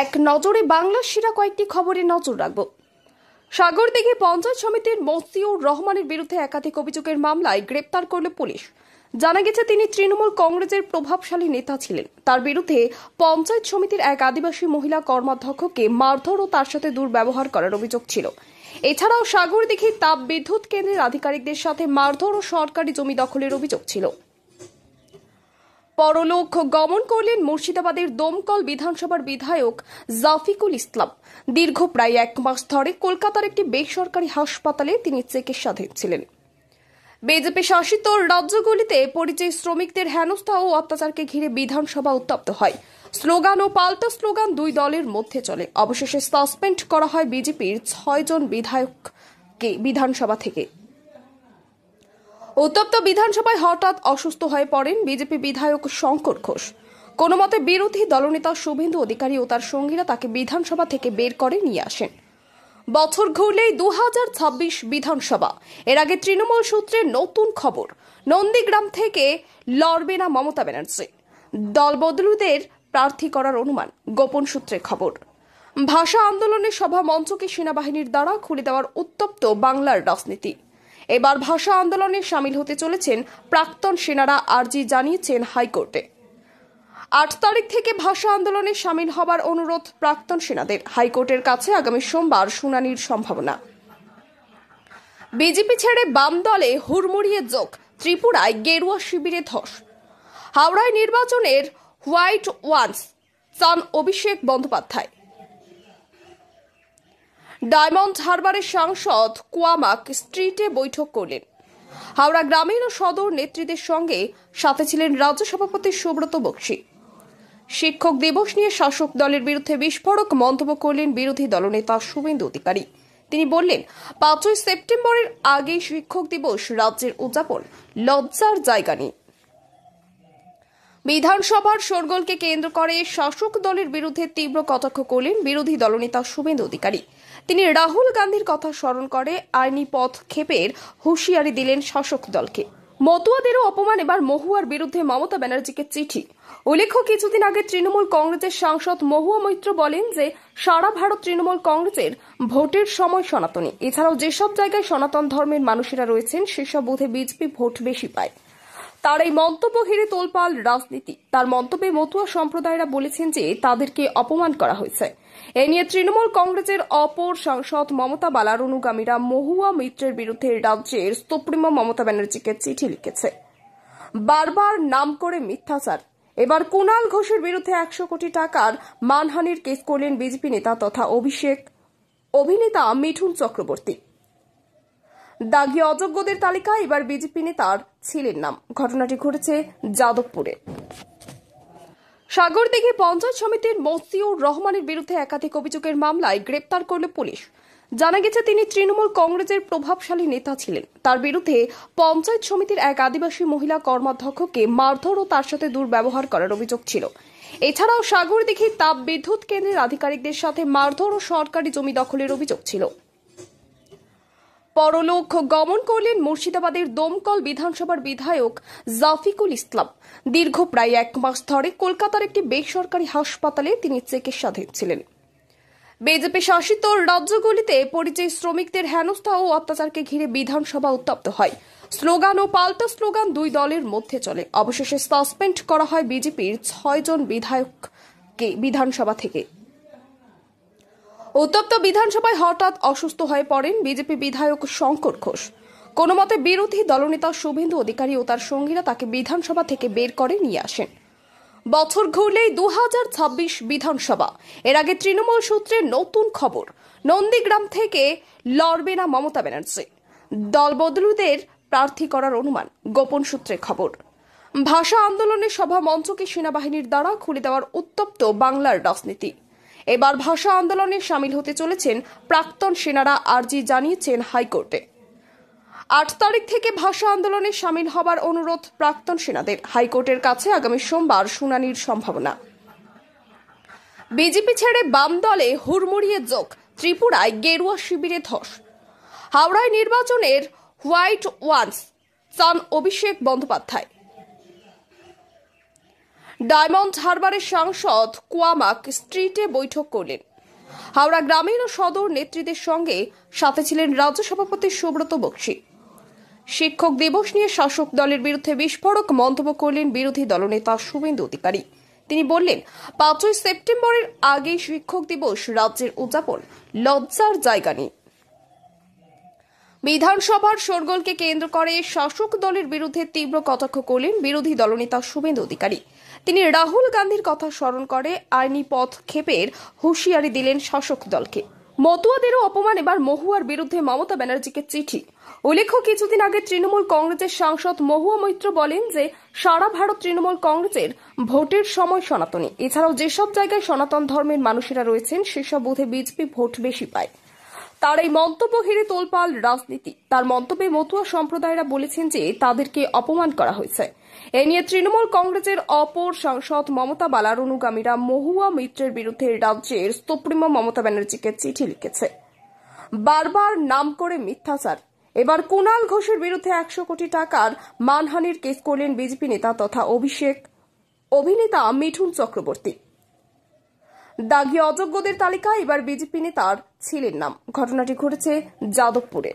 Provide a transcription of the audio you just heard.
এক নজরে বাংলার সেরা কয়েকটি খবরে নজর রাখব। সাগরদিঘি পঞ্চায়েত সমিতির মসিউর রহমানের বিরুদ্ধে একাধিক অভিযোগের মামলায় গ্রেপ্তার করল পুলিশ। জানা গেছে তিনি তৃণমূল কংগ্রেসের প্রভাবশালী নেতা ছিলেন। তার বিরুদ্ধে পঞ্চায়েত সমিতির এক আদিবাসী মহিলা কর্মাধ্যক্ষকে মারধর ও তার সাথে দুর্ব্যবহার করার অভিযোগ ছিল। এছাড়াও সাগরদিঘি তাপ বিদ্যুৎ কেন্দ্রের আধিকারিকদের সাথে মারধর ও সরকারি জমি দখলের অভিযোগ ছিল। পরলোক গমন করলেন মুর্শিদাবাদের দমকল বিধানসভার বিধায়ক জাফিকুল ইসলাম। দীর্ঘ প্রায় 1 মাস ধরে কলকাতার একটি বেসরকারি হাসপাতালে তিনি চিকিৎসাধীন ছিলেন। বিজেপি শাসিত রাজ্যগুলিতে পরিযায়ী শ্রমিকদের হেনস্থা ও অত্যাচারকে ঘিরে বিধানসভা উত্তপ্ত হয়। স্লোগান ও পাল্টা স্লোগান দুই দলের মধ্যে চলে। অবশেষে সাসপেন্ড করা হয় বিজেপির 6 জন বিধায়ককে বিধানসভা থেকে। উত্তপ্ত বিধানসভায় হঠাৎ অসুস্থ হয়ে পড়েন বিজেপি বিধায়ক শঙ্কর ঘোষ। কোনো মতে বিরোধী দলনেতা শুভেন্দু অধিকারী ও তার সঙ্গীরা তাকে বিধানসভা থেকে বের করে নিয়ে আসেন। বছর ঘুরলেই 2026 বিধানসভা। এর আগে তৃণমূল সূত্রে নতুন খবর, নন্দীগ্রাম থেকে লড়বে না মমতা ব্যানার্জি। দলবদলুদের প্রার্থী করার অনুমান, গোপন সূত্রে খবর। ভাষা আন্দোলনের সভা মঞ্চকে সেনাবাহিনীর দ্বারা খুলে দেওয়ার উত্তপ্ত বাংলার রাজনীতি। এবার ভাষা আন্দোলনে সামিল হতে চলেছেন প্রাক্তন সেনারা, আর্জি জানিয়েছেন হাইকোর্টে। 8 তারিখ থেকে ভাষা আন্দোলনে সামিল হবার অনুরোধ প্রাক্তন সেনাদের। হাইকোর্টের কাছে আগামী সোমবার শুনানির সম্ভাবনা। বিজেপি ছেড়ে বাম দলে হুড়মুড়িয়ে যোগ, ত্রিপুরায় গেরুয়া শিবিরে ধস। হাওড়ায় নির্বাচনের হোয়াইট ওয়ান্স চান অভিষেক বন্দ্যোপাধ্যায়। ডায়মন্ড হারবারের সাংসদ কুয়ামাক স্ট্রিটে বৈঠক করলেন। হাওড়া গ্রামীণ ও সদর নেত্রীদের সঙ্গে সাথে ছিলেন রাজ্য সভাপতি সুব্রত বক্সী। শিক্ষক দিবস নিয়ে শাসক দলের বিরুদ্ধে বিস্ফোরক মন্তব্য করলেন বিরোধী দলনেতা শুভেন্দু অধিকারী। তিনি বললেন, 5ই সেপ্টেম্বরের আগেই শিক্ষক দিবস রাজ্যের উদযাপন লজ্জার জায়গা নেই। বিধানসভার শোরগোলকে কেন্দ্র করে শাসক দলের বিরুদ্ধে তীব্র কটাক্ষ করলেন বিরোধী দলনেতা শুভেন্দু অধিকারী। তিনি রাহুল গান্ধীর কথা স্মরণ করে আইনি পদক্ষেপের হুঁশিয়ারি দিলেন শাসক দলকে। মতুয়াদেরও অপমান, এবার মহুয়ার বিরুদ্ধে মমতা ব্যানার্জিকে চিঠি। উল্লেখ্য, কিছুদিন আগে তৃণমূল কংগ্রেসের সাংসদ মহুয়া মৈত্র বলেন যে সারা ভারত তৃণমূল কংগ্রেসের ভোটের সময় সনাতনী। এছাড়াও যেসব জায়গায় সনাতন ধর্মের মানুষেরা রয়েছেন সেসব বুথে বিজেপি ভোট বেশি পায়। তার এই মন্তব্য ঘিরে তোলপাড় রাজনীতি। তার মন্তব্যে মতুয়া সম্প্রদায়রা বলেছেন যে তাদেরকে অপমান করা হয়েছে। এ নিয়ে তৃণমূল কংগ্রেসের অপর সাংসদ মমতা বালার অনুগামীরা মহুয়া মিত্রের বিরুদ্ধে রাজ্যের সুপ্রিমো মমতা ব্যানার্জিকে চিঠি লিখেছে। বারবার নাম করে মিথ্যাচার। এবার কুণাল ঘোষের বিরুদ্ধে 100 কোটি টাকার মানহানির কেস করলেন বিজেপি নেতা তথা অভিনেতা মিঠুন চক্রবর্তী। দাগী অযোগ্যদের তালিকায় এবার বিজেপি নেতার ছিলেন নাম। ঘটনাটি ঘটেছে যাদবপুরে। সাগরদিঘি পঞ্চায়েত সমিতির মসিউর রহমানের বিরুদ্ধে একাধিক অভিযোগের মামলায় গ্রেপ্তার করল পুলিশ। জানা গেছে তিনি তৃণমূল কংগ্রেসের প্রভাবশালী নেতা ছিলেন। তার বিরুদ্ধে পঞ্চায়েত সমিতির এক আদিবাসী মহিলা কর্মাধ্যক্ষকে মারধর ও তার সাথে দুর্ব্যবহার করার অভিযোগ ছিল। এছাড়াও সাগরদিঘি তাপ বিদ্যুৎ কেন্দ্রের আধিকারিকদের সাথে মারধর ও সরকারি জমি দখলের অভিযোগ ছিল। পরলোক গমন করলেন মুর্শিদাবাদের দমকল বিধানসভার বিধায়ক জাফিকুল ইসলাম। দীর্ঘ প্রায় 1 মাস ধরে কলকাতার একটি বেসরকারি হাসপাতালে তিনি চিকিৎসাধীন ছিলেন। বিজেপি শাসিত রাজ্যগুলিতে পরিযায়ী শ্রমিকদের হেনস্থা ও অত্যাচারকে ঘিরে বিধানসভা উত্তপ্ত হয়। স্লোগান ও পাল্টা স্লোগান দুই দলের মধ্যে চলে। অবশেষে সাসপেন্ড করা হয় বিজেপির 6 জন বিধায়ককে বিধানসভা থেকে। উত্তপ্ত বিধানসভায় হঠাৎ অসুস্থ হয়ে পড়েন বিজেপি বিধায়ক শঙ্কর ঘোষ। কোনো মতে বিরোধী দলনেতা শুভেন্দু অধিকারী ও তার সঙ্গীরা তাকে বিধানসভা থেকে বের করে নিয়ে আসেন। বছর ঘুরলেই 2026 বিধানসভা। এর আগে তৃণমূল সূত্রে নতুন খবর, নন্দীগ্রাম থেকে লড়বে না মমতা ব্যানার্জি। দলবদলুদের প্রার্থী করার অনুমান, গোপন সূত্রে খবর। ভাষা আন্দোলনের সভা মঞ্চকে সেনাবাহিনীর দ্বারা খুলে দেওয়ার উত্তপ্ত বাংলার রাজনীতি। এবার ভাষা আন্দোলনে সামিল হতে চলেছেন প্রাক্তন সেনারা, আর্জি জানিয়েছেন হাইকোর্টে। 8 তারিখ থেকে ভাষা আন্দোলনে সামিল হবার অনুরোধ প্রাক্তন সেনাদের। হাইকোর্টের কাছে আগামী সোমবার শুনানির সম্ভাবনা। বিজেপি ছেড়ে বাম দলে হুড়মুড়িয়ে যোগ, ত্রিপুরায় গেরুয়া শিবিরে ধস। হাওড়ায় নির্বাচনের হোয়াইট ওয়ান্স চান অভিষেক বন্দ্যোপাধ্যায়। ডায়মন্ড হারবারের সাংসদ কুয়ামাক স্ট্রিটে বৈঠক করলেন। হাওড়া গ্রামীণ ও সদর নেত্রীদের সঙ্গে সাথে ছিলেন রাজ্য সভাপতি সুব্রত বক্সী। শিক্ষক দিবস নিয়ে শাসক দলের বিরুদ্ধে বিস্ফোরক মন্তব্য করলেন বিরোধী দলনেতা শুভেন্দু অধিকারী। তিনি বললেন, 5ই সেপ্টেম্বরের আগেই শিক্ষক দিবস রাজ্যের উদযাপন লজ্জার জায়গা নেই। বিধানসভার শোরগোলকে কেন্দ্র করে শাসক দলের বিরুদ্ধে তীব্র কটাক্ষ করলেন বিরোধী দলনেতা শুভেন্দু অধিকারী। তিনি রাহুল গান্ধীর কথা স্মরণ করে আইনি পদক্ষেপের হুঁশিয়ারি দিলেন শাসক দলকে। মতুয়াদেরও অপমান, এবার মহুয়ার বিরুদ্ধে মমতা ব্যানার্জিকে চিঠি। উল্লেখ্য, কিছুদিন আগে তৃণমূল কংগ্রেসের সাংসদ মহুয়া মৈত্র বলেন যে সারা ভারত তৃণমূল কংগ্রেসের ভোটের সময় সনাতনী। এছাড়াও যেসব জায়গায় সনাতন ধর্মের মানুষেরা রয়েছেন সেসব বুথে বিজেপি ভোট বেশি পায়। তার এই মন্তব্য ঘিরে তোলপাল রাজনীতি। তার মন্তব্যে মতুয়া সম্প্রদায়রা বলেছেন যে তাদেরকে অপমান করা হয়েছে। এ নিয়ে তৃণমূল কংগ্রেসের অপর সাংসদ মমতা বালার অনুগামীরা মহুয়া মিত্রের বিরুদ্ধে রাজ্যের সুপ্রিমো মমতা ব্যানার্জিকে চিঠি লিখেছে, বারবার নাম করে মিথ্যাচার। এবার কুণাল ঘোষের বিরুদ্ধে 100 কোটি টাকার মানহানির কেস করলেন বিজেপি নেতা তথা অভিনেতা মিঠুন চক্রবর্তী। দাগী অযোগ্যদের তালিকায় এবার বিজেপি নেতার ছিলেন নাম। ঘটনাটি ঘটেছে যাদবপুরে।